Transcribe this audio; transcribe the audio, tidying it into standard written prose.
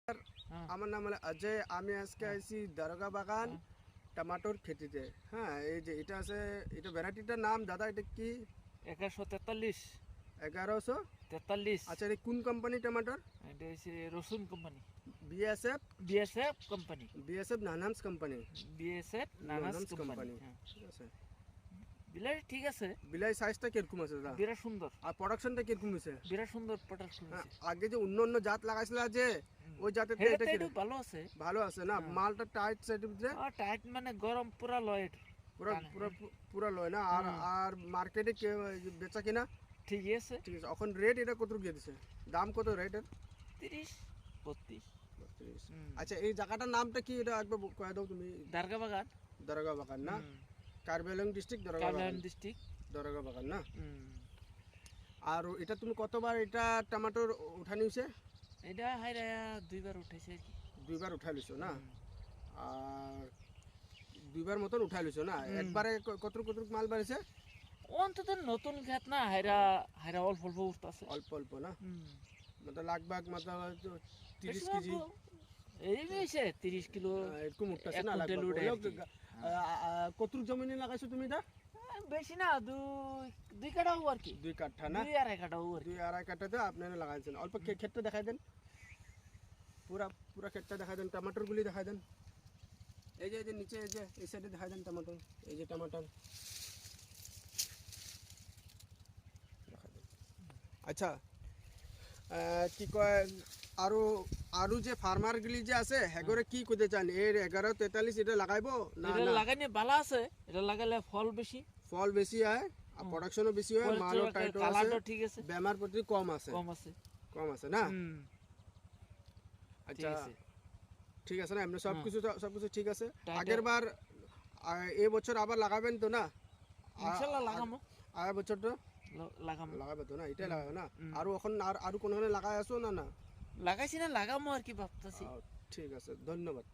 আমার নাম হলো অজয়। আমি আজকে আইছি দারোগা বাগান টমাটোর খেতিতে। হ্যাঁ, এই যে এটা আছে, এটা ভ্যারাইটিটার নাম দাদা, এটা কি? 1143 1143। আচ্ছা, এটা কোন কোম্পানি টমাটোর? এটা হচ্ছে রসুন company, BSF? BSF company, BSF নানামস কোম্পানি। বিএসএফ নানাস নানামস কোম্পানি। কোম্পানি, ঠিক আছে। বিলাই ঠিক আছে, বিলাই সাইজটা কিরকম আছে দাদা? বিরাট সুন্দর, আর প্রোডাকশনটা কিরকম হয়েছে? বিরাট সুন্দর প্রোডাকশন হ্যাঁ, হয়েছে। আগে যে অন্য অন্য জাত লাগাইছিল যে ওই জাতের থেকে এটা এটা কিরকম? ভালো আছে, ভালো আছে না? মালটা টাইট সাইডের ভিতরে টাইট মানে গরম পুরা লয়, পুরো পুরো পুরো লয় না? আর আর মার্কেটে বেচা কিনা ঠিকই আছে। ঠিক আছে। এখন রেট এটা কত দিয়ে দিছে? দাম কত রেটের? 30-32। আচ্ছা, এই জায়গাটার নামটা কি এটা একবার কয়ে দাও তুমি। দারগা বাগান, দারোগা বাগান না? কার্বি আংলং ডিস্ট্রিক্ট দারোগা বাগান। কার্বিআংলং ডিস্ট্রিক্ট। দারোগা বাগান না? আর এটা তুমি কতবার এটা টমেটোর উঠানি হইছে? এটা হাইরা 2বার উঠেছে আর কি। 2বার উঠাই লইছো না? আর 2বার মতন উঠাই লইছো না? একবারে কতটুক কতটুক মাল বাড়িছে? অন্তত নতুন খেত না, হাইরা হাইরা অল্প অল্প উঠতেছে। অল্প অল্প না? মানে লাগবাগ মাত্রা 30 কেজি এই হয়েছে 30 কিলো এরকম উঠতেছে এক না? কুইন্টাল লাগবাগ উঠে আর কি। কতটুক জমিনে লাগাইছো তুমি এটা? বেশি না, দুই কাঠা হবো আর কি, 2 কাঠা না? 2-2.5 কাঠা হবো আর কি। 2-2.5 কাঠাতে আপনারা লাগাইছেন। অল্প ক্ষেতটা দেখাই দেন, পুরা পুরা ক্ষেতটা দেখাই দেন, টমাটোরগুলি দেখাই দেন। এই যে নিচে, এই যে এই সাইডে দেখাই দেন টমাটোর, এই যে টমাটোর দেখাই দেন। আচ্ছা, কি কয় আরো আরো যে ফার্মারগুলি যে আছে হেগরে কি করতে চান? এর 1143 এটা লাগাইবো না? এটা না, লাগাইলে ভালো আছে, এটা লাগাইলে ফল বেশি, ফল বেশি হয় আর প্রোডাকশনও বেশি হয়, মালও টাইট আছে, কালারটা ঠিক আছে, বেমার প্রতি কম আছে। কম আছে না? আচ্ছা, ঠিক আছে না? এমনি সবকিছু ঠিক আছে। আগের বার এই বছর আবার লাগাবেন তো না? ইনশাআল্লাহ লাগামো, আগের বছর তো লাগাবে তো না? এটাই লাগাবে না? আর এখন আর কোনখানে লাগাই আসো না? না লাগাইছি না, লাগামো আর কি ভাবতেছি। ঠিক আছে, ধন্যবাদ।